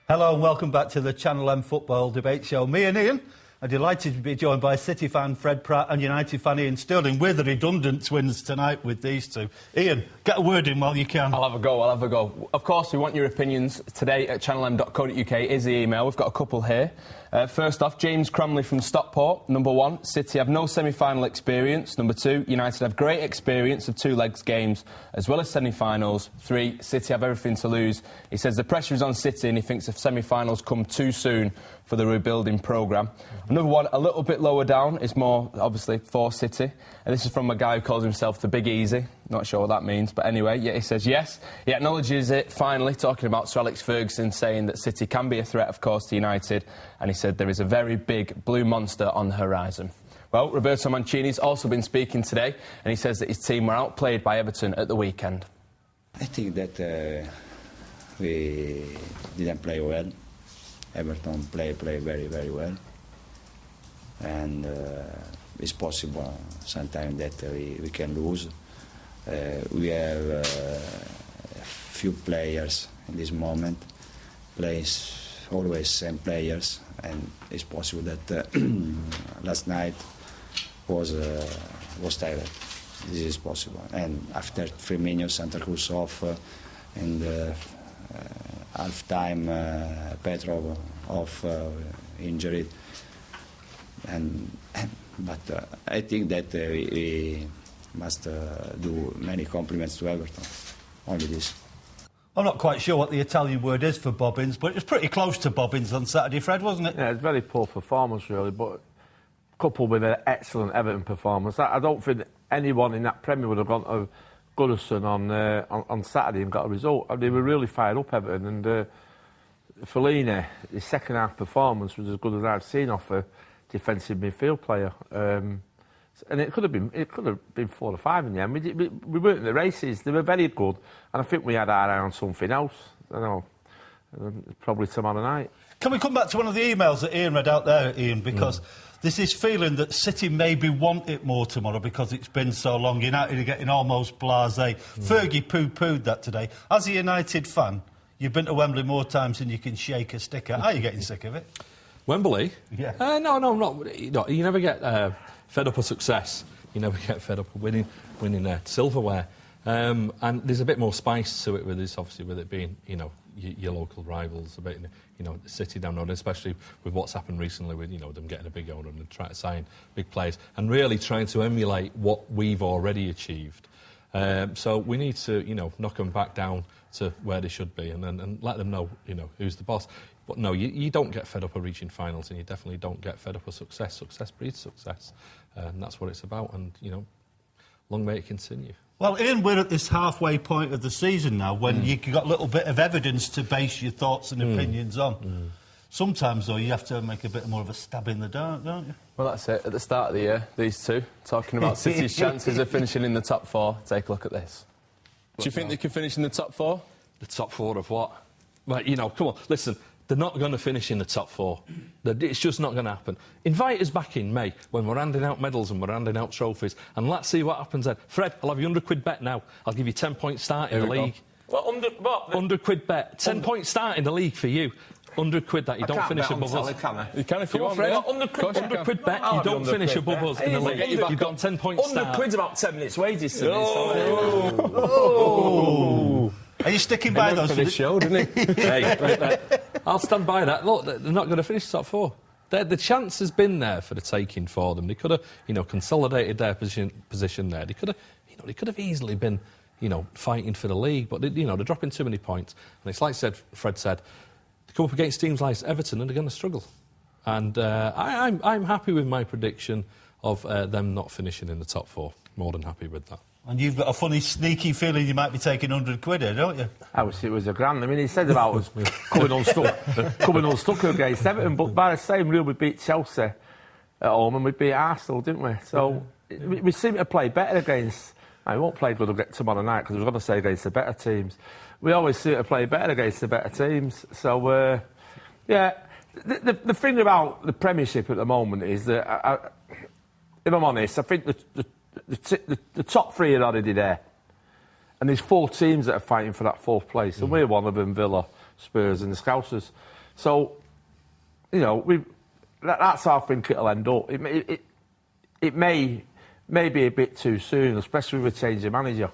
Hello and welcome back to the Channel M Football Debate Show. Me and Ian are delighted to be joined by City fan Fred Pratt and United fan Ian Sterling. We're the redundant twins tonight with these two. Ian, get a word in while you can. I'll have a go. Of course, we want your opinions. Today at channelm.co.uk is the email. We've got a couple here. First off, James Cramley from Stockport. Number 1, City have no semi-final experience. Number 2, United have great experience of two-legs games as well as semi-finals. 3, City have everything to lose. He says the pressure is on City and he thinks the semi-finals come too soon for the rebuilding programme. Another one, a little bit lower down, is more, obviously, for City. And this is from a guy who calls himself the Big Easy. Not sure what that means, but anyway, yeah, he says yes. He acknowledges it, finally, talking about Sir Alex Ferguson, saying that City can be a threat, of course, to United. And he said there is a very big blue monster on the horizon. Well, Roberto Mancini's also been speaking today, and he says that his team were outplayed by Everton at the weekend. I think that we didn't play well. Everton play very, very well. And it's possible sometimes that we can lose. We have a few players in this moment, plays always same players, and it's possible that last night was terrible. This is possible. And after 3 minutes, Santa Cruz off, and half time, Petrov off, injured. But I think that we must do many compliments to Everton. Only this. I'm not quite sure what the Italian word is for bobbins, but it was pretty close to bobbins on Saturday, Fred, wasn't it? Yeah, it's very poor performance, really, but coupled with an excellent Everton performance. I don't think anyone in that Premier would have gone to Goodison on Saturday and got a result. They were really fired up, Everton, and Fellaini, his second half performance was as good as I've seen off a defensive midfield player. And it could have been 4 or 5 in the end. We weren't in the races. They were very good, and I think we had our eye on something else. I don't know, probably tomorrow night. Can we come back to one of the emails that Ian read out there, Ian? Because there's this feeling that City maybe want it more tomorrow because it's been so long. United are getting almost blasé. Fergie poo-pooed that today. As a United fan, you've been to Wembley more times than you can shake a sticker. Are you getting sick of it? Wembley? Yeah. No, not. You never get fed up of success. You never get fed up of winning silverware. And there's a bit more spice to it with this, obviously, with it being, your local rivals, a bit, the City down the road, especially with what's happened recently with, them getting a big owner and trying to sign big players and really trying to emulate what we've already achieved. So we need to, knock them back down to where they should be and let them know, who's the boss. But no, you don't get fed up of reaching finals, and you definitely don't get fed up of success. Success breeds success, and that's what it's about. And long may it continue. Well, Ian, we're at this halfway point of the season now, when you've got a little bit of evidence to base your thoughts and opinions on. Sometimes, though, you have to make a bit more of a stab in the dark, don't you? Well, that's it. At the start of the year, these two talking about City's chances of finishing in the top 4. Take a look at this. Do you think they can finish in the top 4? The top 4 of what? Right, come on, listen. They're not going to finish in the top 4. It's just not going to happen. Invite us back in May when we're handing out medals and we're handing out trophies, and let's see what happens then. Fred, I'll have you £100 bet now. I'll give you 10 points start in the league. What? £100 bet. 10 points start in the league for you. £100 that you don't finish above us. You can if you want, Fred. £100 bet you don't finish above us in the league. You've got 10 points start. £100's about 10 minutes' wages to me. Are you sticking by those? For this show, didn't he? Hey, I'll stand by that. Look, they're not going to finish top 4. The chance has been there for the taking for them. They could have, consolidated their position there. They could have easily been, fighting for the league. But they're dropping too many points. And it's like Fred said, they come up against teams like Everton and they're going to struggle. And I'm happy with my prediction of them not finishing in the top 4. More than happy with that. And you've got a funny, sneaky feeling you might be taking £100 here, don't you? It was a grand. I mean, he said about us coming unstuck against Everton, but by the same rule, we beat Chelsea at home and we beat Arsenal, didn't we? So we seem to play better against... I won't play good tomorrow night because I was going to say against the better teams. We always seem to play better against the better teams. So, the thing about the Premiership at the moment is that, if I'm honest, I think the top 3 are already there. And there's 4 teams that are fighting for that 4th place. And we're one of them, Villa. Spurs and the Scousers. So, you know, that's how I think it'll end up. It may be a bit too soon, especially with a change of manager.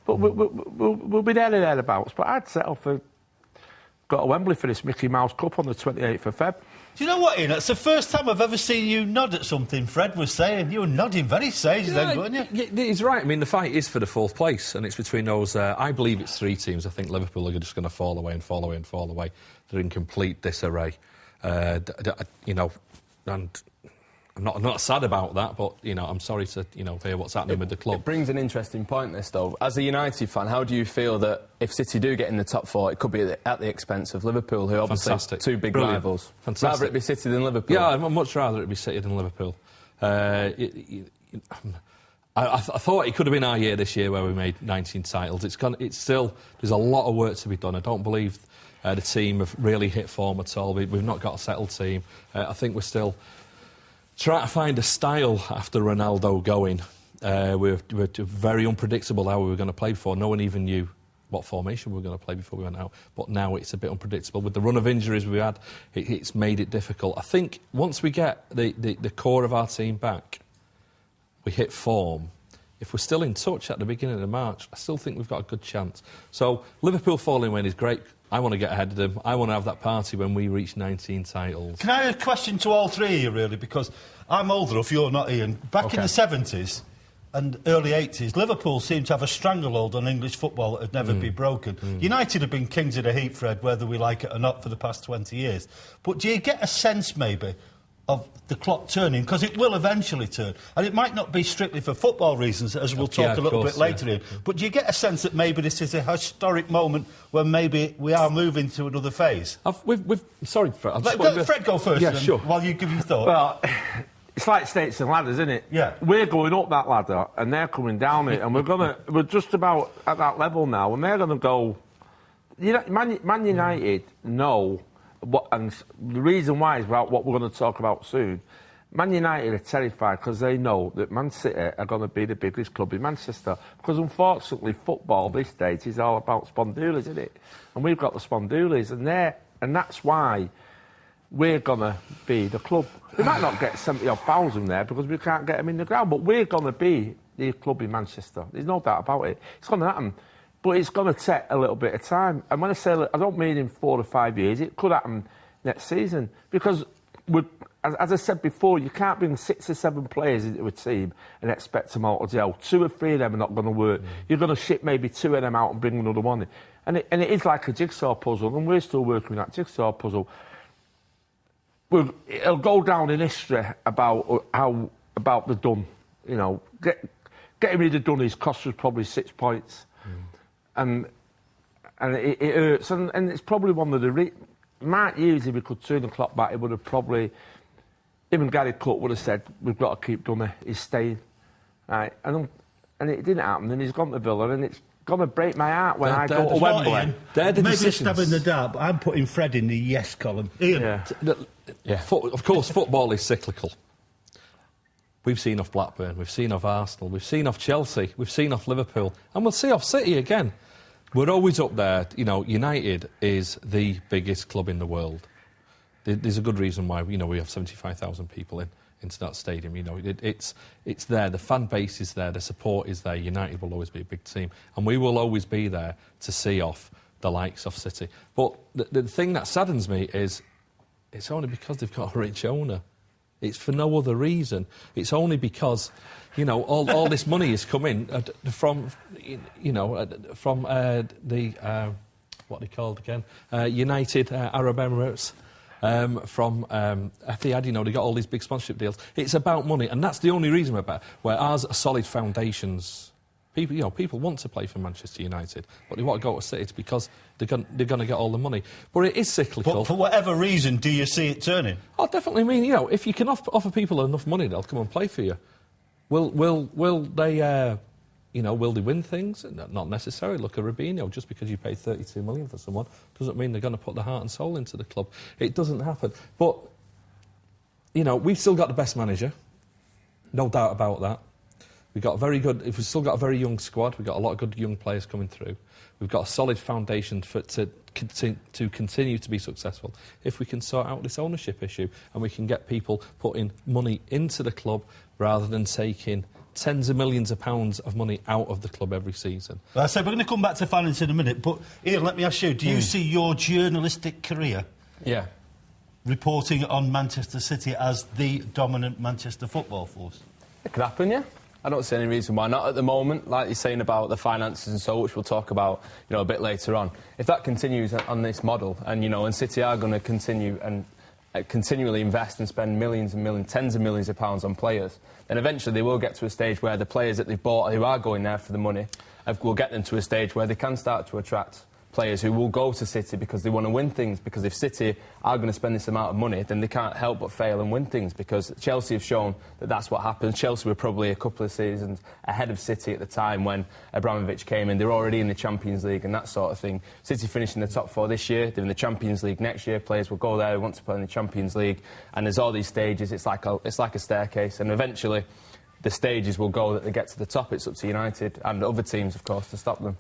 But we'll be there and thereabouts. But I'd settle for go to Wembley for this Mickey Mouse Cup on the 28th of Feb. Do you know what, Ian? It's the first time I've ever seen you nod at something Fred was saying. You were nodding very sage then, weren't you? He's right. I mean, the fight is for the 4th place, and it's between those... I believe it's 3 teams. I think Liverpool are just going to fall away and fall away and fall away. They're in complete disarray. You know, and... I'm not sad about that, but, you know, I'm sorry to, you know, hear what's happening with the club. It brings an interesting point, this, though. As a United fan, how do you feel that if City do get in the top 4, it could be at the expense of Liverpool, who obviously Fantastic. 2 big Brilliant. rivals? Fantastic. Rather it be City than Liverpool? Yeah, I'd much rather it be City than Liverpool. I thought it could have been our year this year where we made 19 titles. It's still... There's a lot of work to be done. I don't believe the team have really hit form at all. We've not got a settled team. I think we're still... trying to find a style after Ronaldo going. We're very unpredictable how we were going to play before. No one even knew what formation we were going to play before we went out. But now it's a bit unpredictable. With the run of injuries we had, it's made it difficult. I think once we get the core of our team back, we hit form. If we're still in touch at the beginning of March, I still think we've got a good chance. So Liverpool falling win is great. I want to get ahead of them. I want to have that party when we reach 19 titles. Can I have a question to all 3 of you, really? Because I'm old enough, you're not, Ian. Back in the 70s and early 80s, Liverpool seemed to have a stranglehold on English football that had never been broken. United have been kings of the heap, Fred, whether we like it or not, for the past 20 years. But do you get a sense, maybe, of the clock turning? Because it will eventually turn. And it might not be strictly for football reasons, as we'll talk a little bit later in. But do you get a sense that maybe this is a historic moment when maybe we are moving to another phase? Sorry, Fred. Fred, go first, yeah, then, sure. while you give your thought. Well, it's like snakes and ladders, isn't it? Yeah. We're going up that ladder and they're coming down it, and we're just about at that level now, and they're going to go... You know, Man United know... and the reason why is about what we're going to talk about soon. Man United are terrified because they know that Man City are going to be the biggest club in Manchester. Because unfortunately, football this stage is all about Spondulies, isn't it? And we've got the Spondulies, and that's why we're going to be the club. We might not get 70,000 there because we can't get them in the ground, but we're going to be the club in Manchester. There's no doubt about it. It's going to happen. But it's going to take a little bit of time. And when I say, I don't mean in 4 or 5 years. It could happen next season. Because, as I said before, you can't bring 6 or 7 players into a team and expect them all to gel. 2 or 3 of them are not going to work. You're going to ship maybe 2 of them out and bring another one in. And it is like a jigsaw puzzle, and we're still working that jigsaw puzzle. It'll go down in history about the Dun. You know, getting rid of Dunnies cost us probably 6 points. And it hurts, and it's probably one of the... Mark Hughes, if he could turn the clock back, he would have probably... Even Gary Cook would have said, we've got to keep Dunne, he's staying. Right? And it didn't happen, and he's gone to Villa, and it's going to break my heart when I go to Wembley. Maybe stabbing the dart, but I'm putting Fred in the yes column. Ian? Yeah. Of course, football is cyclical. We've seen off Blackburn, we've seen off Arsenal, we've seen off Chelsea, we've seen off Liverpool, and we'll see off City again. We're always up there. You know, United is the biggest club in the world. There's a good reason why, you know, we have 75,000 people into that stadium. You know, it's there. The fan base is there. The support is there. United will always be a big team, and we will always be there to see off the likes of City. But the thing that saddens me is it's only because they've got a rich owner. It's for no other reason. It's only because, you know, all this money is coming from, you know, from the what are they called again? United Arab Emirates. From Etihad, you know, they got all these big sponsorship deals. It's about money, and that's the only reason we're better. Where ours are solid foundations. People want to play for Manchester United, but they want to go to City because they're going to get all the money. But it is cyclical. But for whatever reason, do you see it turning? Oh, definitely. I mean, you know, if you can offer people enough money, they'll come and play for you. Will they? You know, will they win things? Not necessarily. Look at Robinho. Just because you pay 32 million for someone doesn't mean they're going to put their heart and soul into the club. It doesn't happen. But, you know, we've still got the best manager. No doubt about that. We've still got a very young squad. We've got a lot of good young players coming through. We've got a solid foundation to continue to be successful if we can sort out this ownership issue and we can get people putting money into the club rather than taking tens of millions of pounds of money out of the club every season. Well, I said we're going to come back to finance in a minute, but Ian, let me ask you, do you see your journalistic career reporting on Manchester City as the dominant Manchester football force? It could happen, yeah. I don't see any reason why not at the moment. Like you're saying about the finances and so, which we'll talk about, a bit later on. If that continues on this model, and and City are going to continue and continually invest and spend millions and millions, tens of millions of pounds on players, then eventually they will get to a stage where the players that they've bought, who are going there for the money, will get them to a stage where they can start to attract players who will go to City because they want to win things. Because if City are going to spend this amount of money, then they can't help but fail and win things, because Chelsea have shown that that's what happens. Chelsea were probably a couple of seasons ahead of City at the time when Abramovich came in. They're already in the Champions League and that sort of thing. City finished in the top 4 this year. They're in the Champions League next year. Players will go there who want to play in the Champions League, and there's all these stages. It's like a staircase, and eventually the stages will go that they get to the top. It's up to United and other teams, of course, to stop them.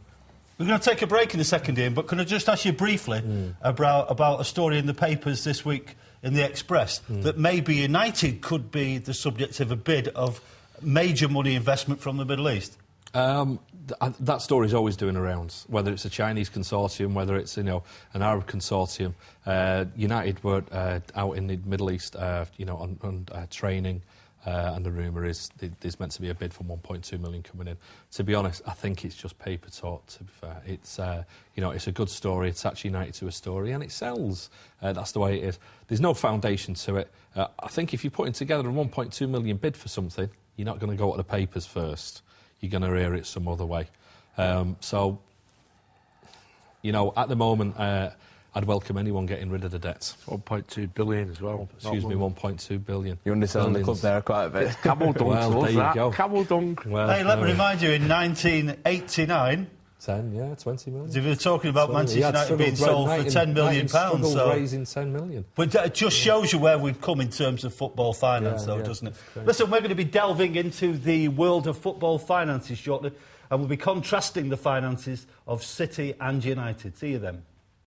We're going to take a break in a second, Ian, but can I just ask you briefly about a story in the papers this week in the Express that maybe United could be the subject of a bid of major money investment from the Middle East? That story's always doing the rounds, whether it's a Chinese consortium, whether it's an Arab consortium. United were out in the Middle East, on training. And the rumour is there's meant to be a bid for 1.2 million coming in. To be honest, I think it's just paper talk, to be fair. It's, it's a good story, attach United to a story, and it sells. That's the way it is. There's no foundation to it. I think if you're putting together a 1.2 million bid for something, you're not going to go to the papers first. You're going to hear it some other way. At the moment, I'd welcome anyone getting rid of the debts. 1.2 billion as well. Excuse me, 1.2 billion. You're underselling the club there quite a bit. Camel dunk. Well, there you go. Camel dunk. Well, hey, let me remind you, in 1989... 20 million. They were talking about Manchester United being sold for £10 million. So raising 10 million. But it just shows you where we've come in terms of football finance, doesn't it? Listen, we're going to be delving into the world of football finances shortly, and we'll be contrasting the finances of City and United. See you then.